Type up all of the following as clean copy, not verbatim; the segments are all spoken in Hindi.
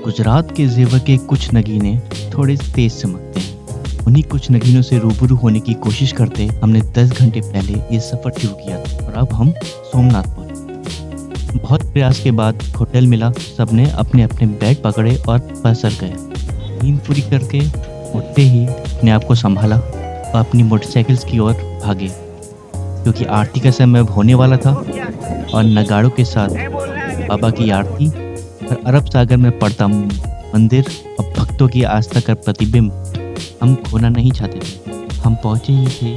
गुजरात के जेवर के कुछ नगीने थोड़े तेज चमकते हैं। उन्हीं कुछ नगीनों से रूबरू होने की कोशिश करते हमने 10 घंटे पहले ये सफ़र शुरू किया था और अब हम सोमनाथ पहुंचे। बहुत प्रयास के बाद होटल मिला। सबने अपने अपने बैग पकड़े और बसर गए। नींद पूरी करके उठते ही अपने आप को संभाला और अपनी मोटरसाइकिल्स की ओर भागे, क्योंकि आरती का समय अब होने वाला था और नगाड़ों के साथ बाबा की आरती और अरब सागर में पड़ता मंदिर और भक्तों की आस्था का प्रतिबिंब हम खोना नहीं चाहते थे। हम पहुंचे ही थे।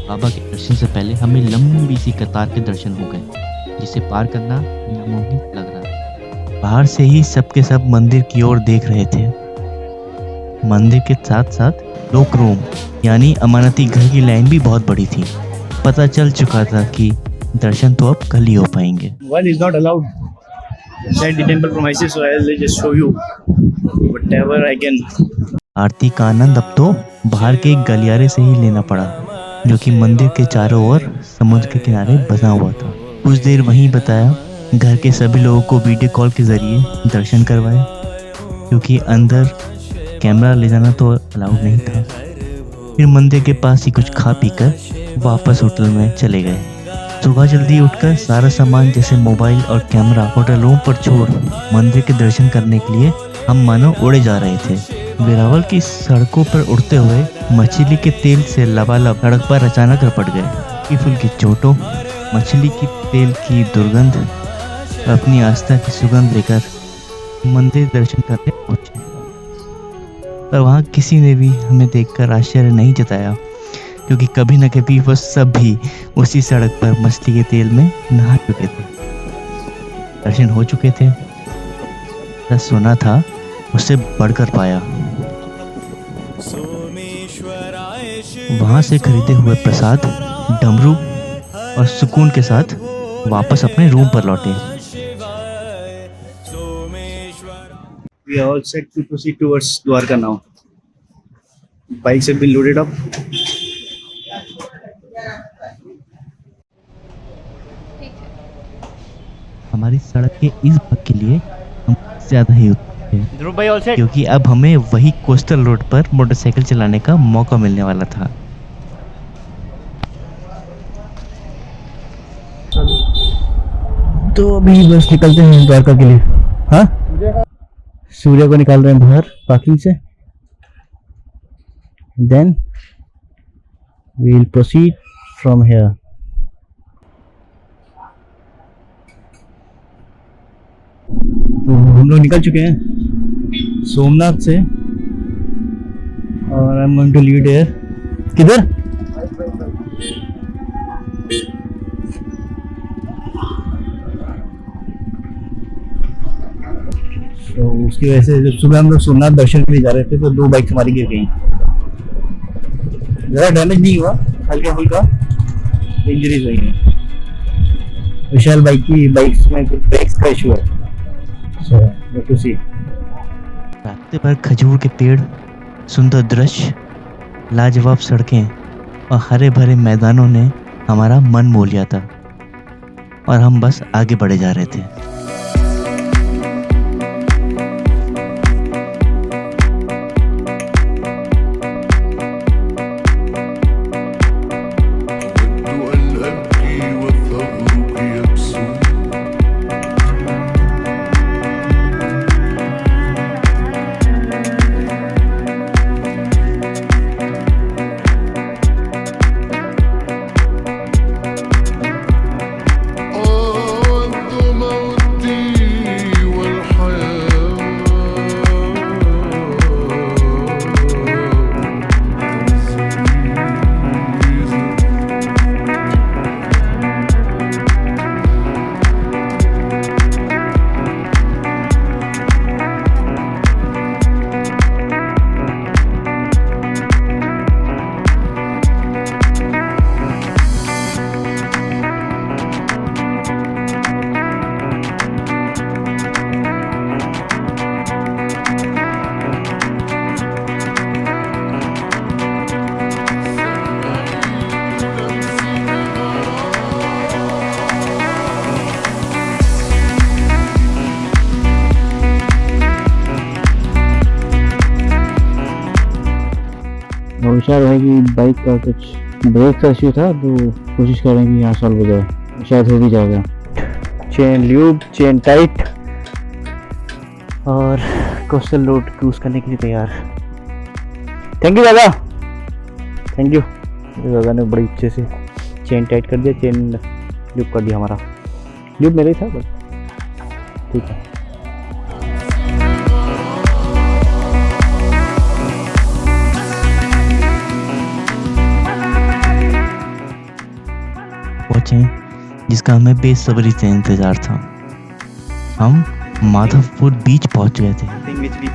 बाबा के दर्शन से पहले हमें लंबी सी कतार के दर्शन हो गए, जिसे पार करना नामुमकिन लग रहा था। बाहर से ही सबके सब मंदिर की ओर देख रहे थे। मंदिर के साथ साथ लोक रूम यानी अमानती घर की लाइन भी बहुत बड़ी थी। पता चल चुका था कि दर्शन तो अब कल ही हो पाएंगे। One is not allowed inside the temple premises, so I'll just show you whatever I can. आरती का आनंद अब तो बाहर के एक गलियारे से ही लेना पड़ा, जो कि मंदिर के चारों ओर समुद्र के किनारे बसा हुआ था। कुछ देर वहीं बताया। घर के सभी लोगों को वीडियो कॉल के जरिए दर्शन करवाए, क्योंकि अंदर कैमरा ले जाना तो अलाउड नहीं था। फिर मंदिर के पास ही कुछ खा पी कर वापस होटल में चले गए। सुबह जल्दी उठकर सारा सामान जैसे मोबाइल और कैमरा होटल रूम पर छोड़ मंदिर के दर्शन करने के लिए हम मानो उड़े जा रहे थे। वेरावल की सड़कों पर उड़ते हुए मछली के तेल से लबालब सड़क पर अचानक रपट गए। हल्की फुल्की चोटों, मछली की तेल की दुर्गंध, अपनी आस्था की सुगंध लेकर मंदिर दर्शन करने पहुंचे। पर वहाँ किसी ने भी हमें देखकर आश्चर्य नहीं जताया, क्योंकि कभी न कभी वह सब भी उसी सड़क पर मछली के तेल में नहा चुके थे। दर्शन हो चुके थे। जो सुना था उससे बढ़कर पाया। वहां से खरीदे हुए प्रसाद, डमरू और सुकून के साथ वापस अपने रूम पर लौटे। We are all set to proceed towards Dwarka now. Bikes have been loaded up. हमारी सड़क के इस भाग के लिए हम ज्यादा ही उत्सुक थे, Dhruv bhai all set? क्योंकि अब हमें वही कोस्टल रोड पर मोटरसाइकिल चलाने का मौका मिलने वाला था। तो अभी बस निकलते हैं द्वारका के लिए। हाँ, सूर्य को निकाल रहे हैं बाहर पार्किंग से। Then we will proceed from here. तो हम लोग निकल चुके हैं सोमनाथ से और I am going to leave here. किधर? तो उसकी वजह से जब सुबह हम लोग सोमनाथ दर्शन के लिए जा रहे थे तो 2 बाइक हमारी गिर गई। ज़्यादा डैमेज नहीं हुआ, हल्का फुल्का इंजरीज हुई है। विशाल बाइक्स में ब्रेक्स का इशू है। सो लेट्स टू सी। रास्ते पर खजूर के पेड़, सुंदर दृश्य, लाजवाब सड़कें और हरे भरे मैदानों ने हमारा मन मोह लिया था और हम बस आगे बढ़े जा रहे थे। विशाल भाई की बाइक का कुछ ब्रेक का इश्यू था, तो कोशिश कर रहे हैं कि यहाँ सॉल्व हो जाए, शायद हो भी जाएगा। चेन ल्यूब, चेन टाइट और कोस्टल रोड क्रूज करने के लिए तैयार। थैंक यू दादा, थैंक यू। दादा ने बड़ी अच्छे से चेन टाइट कर दिया, चेन ल्यूब कर दिया। हमारा ल्यूब मेरे ही था बस, ठीक है। पहुंचे जिसका हमें बेसब्री से इंतजार था। हम माधवपुर बीच पहुंच गए थे। Thing which we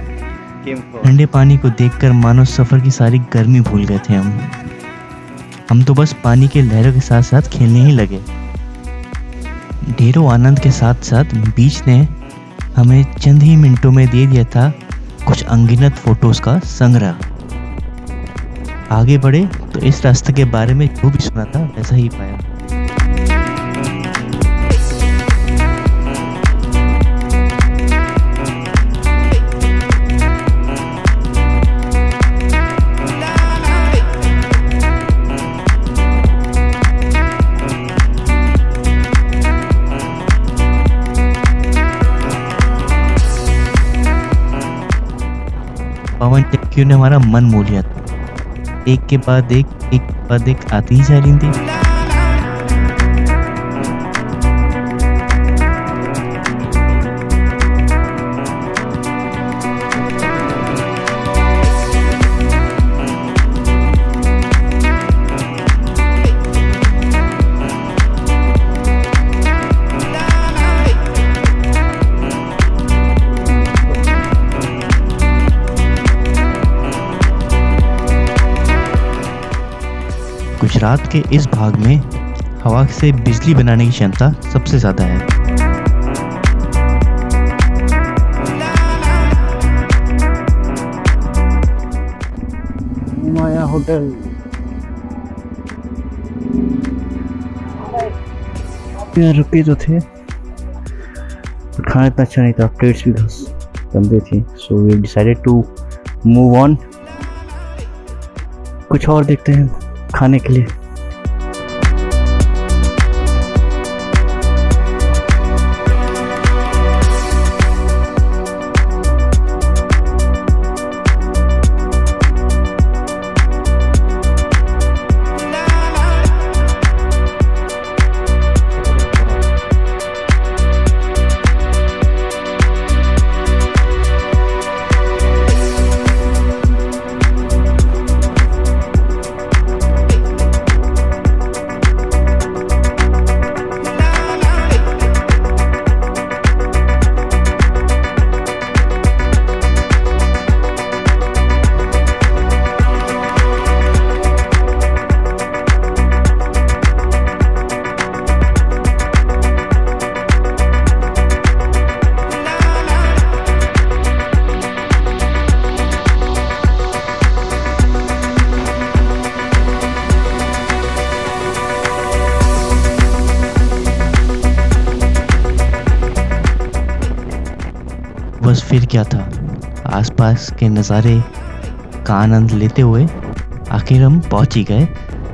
came for. ठंडे पानी को देखकर मानो सफर की सारी गर्मी भूल गए थे हम तो बस पानी के लहरों के साथ साथ खेलने ही लगे। ढेरों आनंद के साथ साथ बीच ने हमें चंद ही मिनटों में दे दिया था कुछ अनगिनत फोटोज का संग्रह। आगे बढ़े तो इस रास्ते के बारे में जो भी सुना था वैसा ही पाया। पवन चक्कियों ने हमारा मन मोह लिया था। एक के बाद एक आती ही जा रही थी। गुजरात के इस भाग में हवा से बिजली बनाने की क्षमता सबसे ज्यादा है। माया होटल। यार रुके तो थे, खाना इतना अच्छा नहीं था, प्लेट्स भी गंदे थी। So we decided to move on, कुछ और देखते हैं खाने के लिए। बस फिर क्या था, आसपास के नज़ारे का आनंद लेते हुए आखिर हम पहुंच ही गए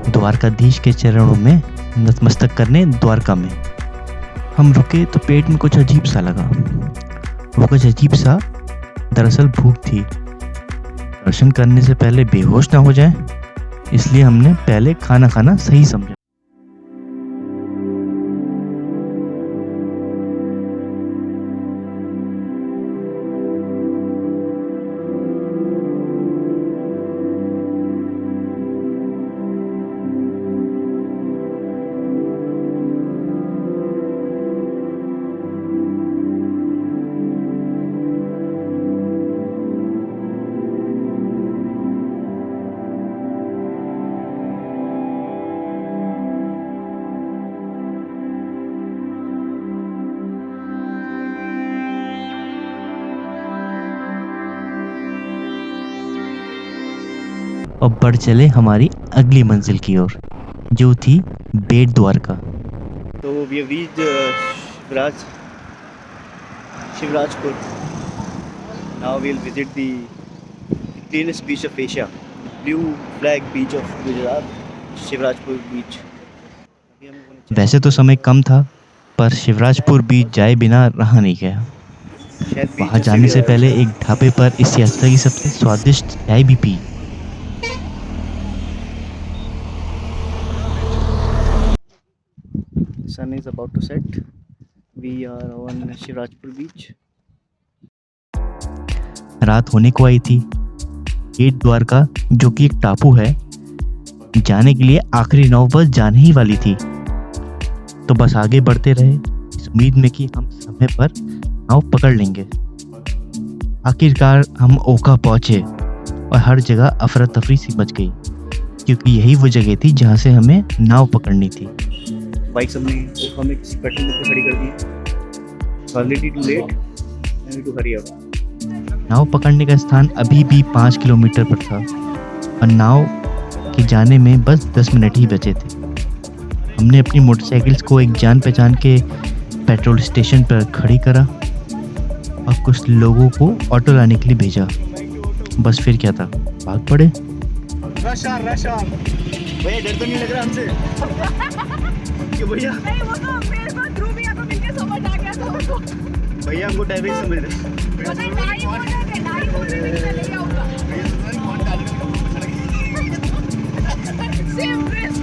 द्वारकाधीश के चरणों में नतमस्तक करने द्वारका में। हम रुके तो पेट में कुछ अजीब सा लगा। वो कुछ अजीब सा दरअसल भूख थी। दर्शन करने से पहले बेहोश ना हो जाए, इसलिए हमने पहले खाना खाना सही समझा। और बढ़ चले हमारी अगली मंजिल की ओर, जो थी बेट Dwarka. So we have reached Shivrajpur. Now we'll visit the cleanest beach of Asia, blue flag beach of Gujarat, Shivrajpur beach. वैसे तो समय कम था, पर शिवराजपुर बीच जाए बिना रहा नहीं गया। शायद बीच वहां जाने से पहले एक ढाबे पर इस यात्रा की सबसे स्वादिष्ट चाय भी P. sun is about to set. We are on Shivrajpur beach. रात होने को आई थी। गेट द्वारका, जो कि एक टापू है, जाने के लिए आखिरी नाव बस जाने ही वाली थी। तो बस आगे बढ़ते रहे इस उम्मीद में कि हम समय पर नाव पकड़ लेंगे। आखिरकार हम ओखा पहुंचे और हर जगह अफरा तफरी सी मच गई, क्योंकि यही वो जगह थी जहां से हमें नाव पकड़नी थी। बाइक हमने ओखा में किसी पेट्रोल पंप पे खड़ी कर दी। Already too late, I need to hurry up. नाव पकड़ने का स्थान अभी भी 5 किलोमीटर पर था और नाव के जाने में बस 10 मिनट ही बचे थे। हमने अपनी मोटरसाइकिल्स को एक जान पहचान के पेट्रोल स्टेशन पर खड़ी करा और कुछ लोगों को ऑटो लाने के लिए भेजा। बस फिर क्या था, भाग पड़े। भैया डर तो नहीं लग रहा हमसे? क्यों भैया? नहीं, वो तो मेरे को ध्रुव भैया को मिलके समझ आ गया था उसको। भैया हमको ड्राइविंग समझ रहे। पता है, ढाई बोल रहे थे कि मैं ले आऊंगा। Same dress.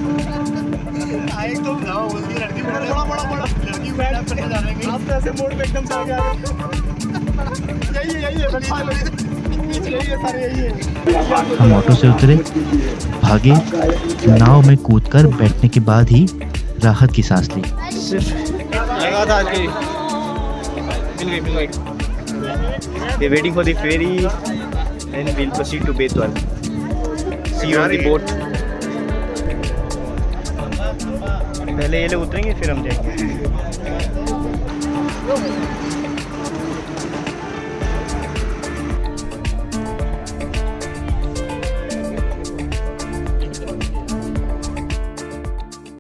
आए तो जाओ, बोलती लड़की बड़ा लड़की बैठ करने जा रहे हैं। आप तो ऐसे मोड़ पे एकदम से आ गए। यही है सारे यही है। हम ऑटो से उतरे, भागे, नाव में कूदकर बैठने के बाद ही राहत की सांस ली। लगा था आज मिल गई। We're waiting for the ferry and we'll proceed to Betwal. See you on the boat. पहले ये लोग उतरेंगे फिर हम जाएंगे।